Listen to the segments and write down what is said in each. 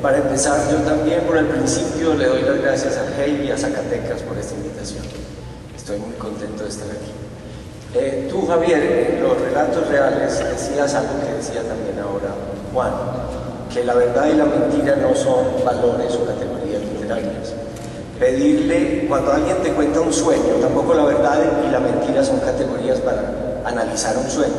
Para empezar, yo también por el principio le doy las gracias a Hey y a Zacatecas por esta invitación. Estoy muy contento de estar aquí. Tú, Javier, en los relatos reales decías algo que decía también ahora Juan, que la verdad y la mentira no son valores o categorías literarias. Pedirle, cuando alguien te cuenta un sueño, tampoco la verdad y la mentira son categorías para analizar un sueño.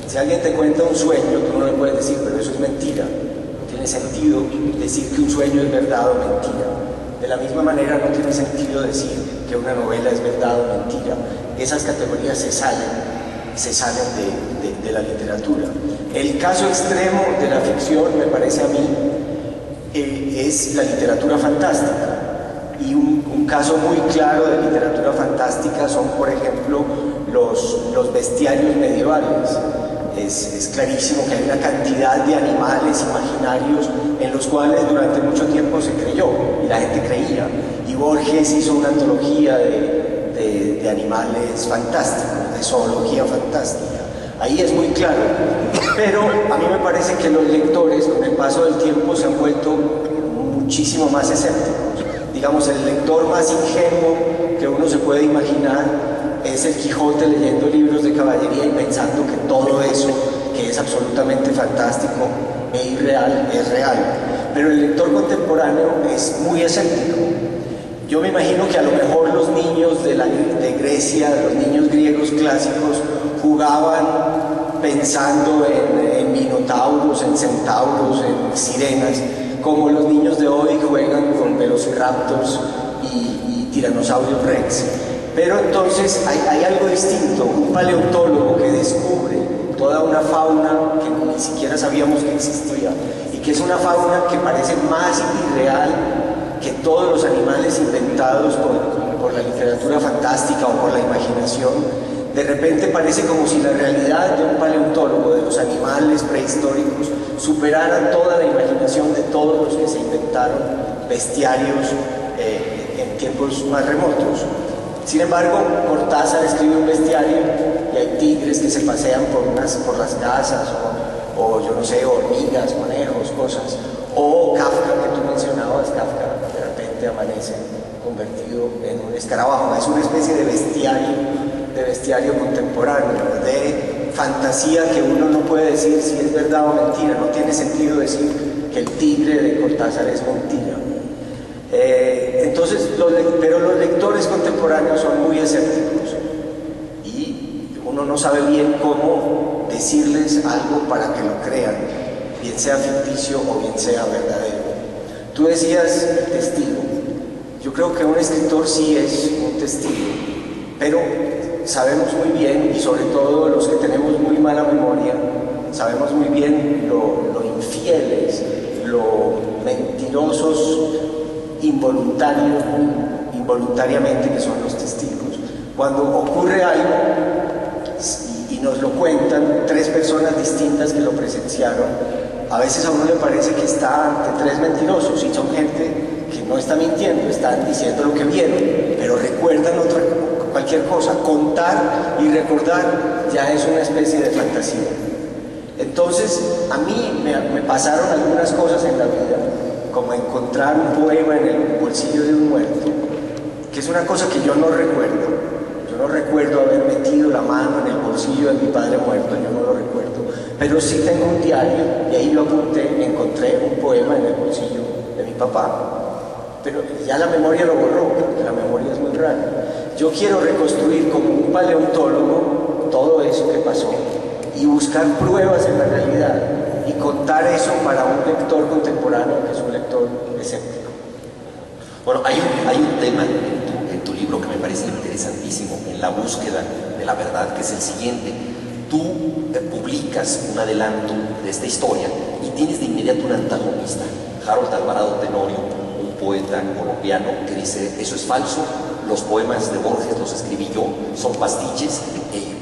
Si alguien te cuenta un sueño, tú no le puedes decir, pero eso es mentira. No tiene sentido decir que un sueño es verdad o mentira. De la misma manera no tiene sentido decir que una novela es verdad o mentira. Esas categorías se salen de la literatura. El caso extremo de la ficción, me parece a mí, es la literatura fantástica. Y un caso muy claro de literatura fantástica son, por ejemplo, los bestiarios medievales. Es clarísimo que hay una cantidad de animales imaginarios en los cuales durante mucho tiempo se creyó y la gente creía. Y Borges hizo una antología de animales fantásticos, de zoología fantástica. Ahí es muy claro. Pero a mí me parece que los lectores, con el paso del tiempo, se han vuelto muchísimo más escépticos. Digamos, el lector más ingenuo que uno se puede imaginar es el Quijote leyendo libros de caballería y pensando que todo eso, que es absolutamente fantástico e irreal, es real. Pero el lector contemporáneo es muy escéptico. Yo me imagino que a lo mejor los niños de Grecia, los niños griegos clásicos, jugaban pensando en minotauros, en centauros, en sirenas, como los niños de hoy juegan con velociraptors y tiranosaurios rex. Pero entonces hay algo distinto, un paleontólogo que descubre toda una fauna que ni siquiera sabíamos que existía y que es una fauna que parece más irreal que todos los animales inventados por la literatura fantástica o por la imaginación. De repente parece como si la realidad de un paleontólogo, de los animales prehistóricos, superara toda la imaginación de todos los que se inventaron bestiarios en tiempos más remotos. Sin embargo, Cortázar escribe un bestiario y hay tigres que se pasean por las casas, o yo no sé, hormigas, conejos, cosas. O Kafka, que tú mencionabas, Kafka de repente amanece convertido en un escarabajo. Es una especie de bestiario contemporáneo, de fantasía que uno no puede decir si es verdad o mentira. No tiene sentido decir que el tigre de Cortázar es mentira. Entonces, pero los lectores contemporáneos son muy escépticos y uno no sabe bien cómo decirles algo para que lo crean, bien sea ficticio o bien sea verdadero. Tú decías testigo. Yo creo que un escritor sí es un testigo, pero sabemos muy bien, y sobre todo los que tenemos muy mala memoria, sabemos muy bien lo infieles, lo mentirosos involuntariamente que son los testigos. Cuando ocurre algo y nos lo cuentan tres personas distintas que lo presenciaron, a veces a uno le parece que está ante tres mentirosos y son gente que no está mintiendo, están diciendo lo que vieron, pero recuerdan cualquier cosa. Contar y recordar ya es una especie de fantasía. Entonces, a mí me pasaron algunas cosas en la vida, como encontrar un poema en el bolsillo de un muerto, que es una cosa que yo no recuerdo. Yo no recuerdo haber metido la mano en el bolsillo de mi padre muerto, yo no lo recuerdo. Pero sí tengo un diario, y ahí lo apunté, encontré un poema en el bolsillo de mi papá. Pero ya la memoria lo borró, porque la memoria es muy rara. Yo quiero reconstruir como un paleontólogo todo eso que pasó y buscar pruebas en la realidad y contar eso para un lector contemporáneo que es un lector escéptico. Bueno, hay un tema en tu libro que me parece interesantísimo, en la búsqueda de la verdad, que es el siguiente. Tú publicas un adelanto de esta historia y tienes de inmediato un antagonista, Harold Alvarado Tenorio, un poeta colombiano que dice: eso es falso, los poemas de Borges los escribí yo, son pastiches, y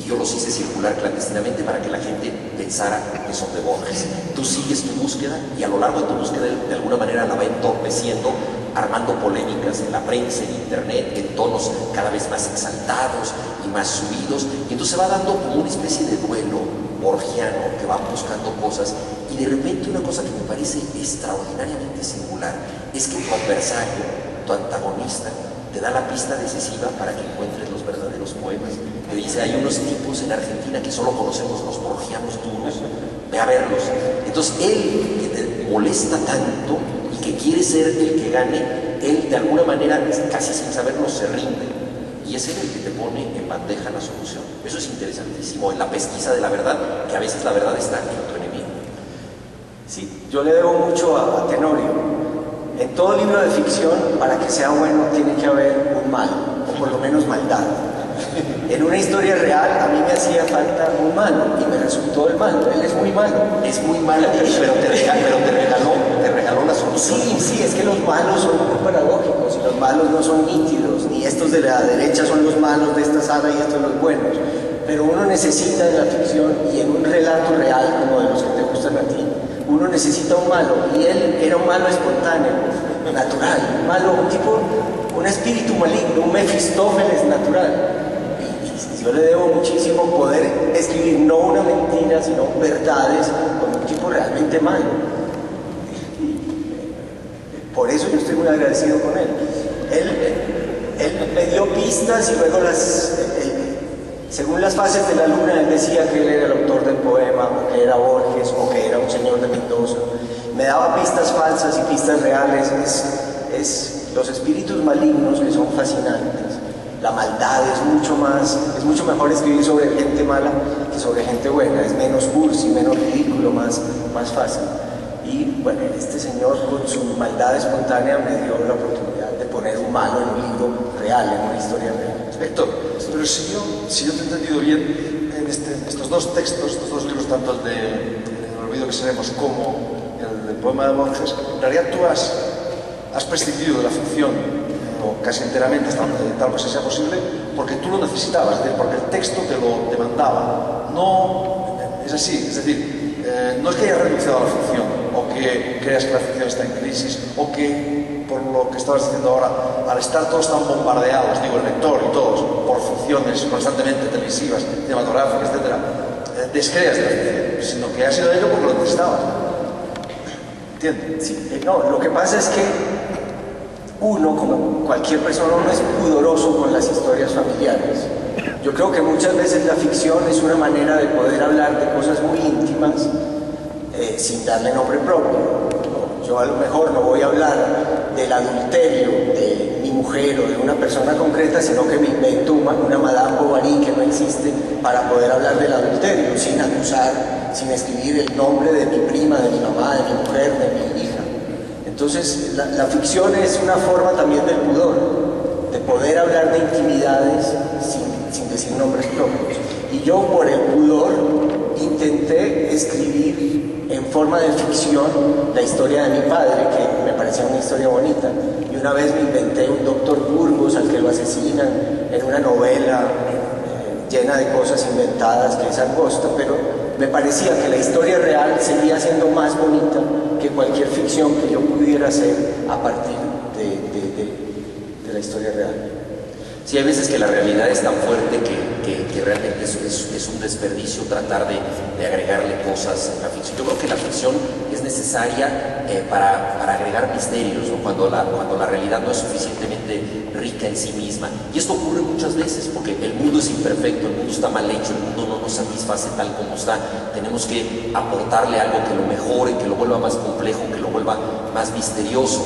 yo los hice circular clandestinamente para que la gente pensara que son de Borges. Tú sigues tu búsqueda y a lo largo de tu búsqueda de alguna manera la va entorpeciendo, armando polémicas en la prensa, en internet, en tonos cada vez más exaltados y más subidos, y entonces se va dando como una especie de duelo borgiano que va buscando cosas, y Y de repente una cosa que me parece extraordinariamente singular es que tu adversario, tu antagonista, te da la pista decisiva para que encuentres los verdaderos poemas. Te dice, hay unos tipos en Argentina que solo conocemos los borgianos duros, ve a verlos. Entonces él, que te molesta tanto y que quiere ser el que gane, él de alguna manera, casi sin saberlo, se rinde. Y es él el que te pone en bandeja la solución. Eso es interesantísimo en la pesquisa de la verdad, que a veces la verdad está en tu enemigo. Sí, yo le debo mucho a Tenorio. En todo libro de ficción, para que sea bueno, tiene que haber un malo, o por lo menos maldad. En una historia real, a mí me hacía falta un malo, y me resultó el malo. Él es muy malo. Es muy malo, pero te regaló la solución. Sí, sí, es que los malos son muy paradójicos, y los malos no son nítidos, ni estos de la derecha son los malos de esta sala y estos los buenos. Pero uno necesita en la ficción, y en un relato real, como de los que te gustan a ti, uno necesita un malo, y él era un malo espontáneo, natural, un malo, un espíritu maligno, un Mefistófeles natural. Y yo le debo muchísimo poder escribir no una mentira, sino verdades con un tipo realmente malo. Por eso yo estoy muy agradecido con él. Él me dio pistas y luego según las fases de la luna, él decía que él era el autor del poema, o que era Borges, o que era un señor de Mendoza. Me daba pistas falsas y pistas reales. Los espíritus malignos que son fascinantes. La maldad es mucho mejor escribir sobre gente mala que sobre gente buena. Es menos cursi, menos ridículo, más fácil. Y bueno, este señor con su maldad espontánea me dio la oportunidad de poner un malo en un libro real, en una historia real. Héctor, pero si yo te he entendido bien, en estos dos textos, estos dos libros, tanto el de El olvido que seremos como el del poema de Borges, en realidad tú has prescindido de la ficción, o casi enteramente, tal cosa sea posible, porque tú lo necesitabas, es decir, porque el texto te lo demandaba. No es así, es decir, no es que hayas renunciado a la ficción, o que creas que la ficción está en crisis, o que, por lo que estabas diciendo ahora, al estar todos tan bombardeados, digo, el lector y todos, por ficciones constantemente televisivas, cinematográficas, etc., descreas de la ficción, sino que ha sido ello porque lo necesitabas. ¿Entiendes? Sí, no, lo que pasa es que uno, como cualquier persona, no es pudoroso con las historias familiares. Yo creo que muchas veces la ficción es una manera de poder hablar de cosas muy íntimas sin darle nombre propio. Yo a lo mejor no voy a hablar del adulterio de mi mujer o de una persona concreta, sino que me invento una Madame Bovary que no existe para poder hablar del adulterio, sin acusar, sin escribir el nombre de mi prima, de mi mamá, de mi mujer, de mi hija. Entonces, la ficción es una forma también del pudor, de poder hablar de intimidades sin decir nombres propios. Y yo, por el pudor, intenté escribir en forma de ficción la historia de mi padre, que me parecía una historia bonita. Y una vez me inventé un doctor Burgos al que lo asesinan en una novela llena de cosas inventadas que es angosta, pero me parecía que la historia real seguía siendo más bonita que cualquier ficción que yo pudiera hacer a partir de la historia real. Sí, hay veces que la realidad es tan fuerte que realmente es un desperdicio tratar de agregarle cosas a la ficción. Yo creo que la ficción es necesaria para agregar misterios, ¿no? Cuando la realidad no es suficientemente rica en sí misma. Y esto ocurre muchas veces porque el mundo es imperfecto, el mundo está mal hecho, el mundo no nos satisface tal como está. Tenemos que aportarle algo que lo mejore, que lo vuelva más complejo, que lo vuelva más misterioso.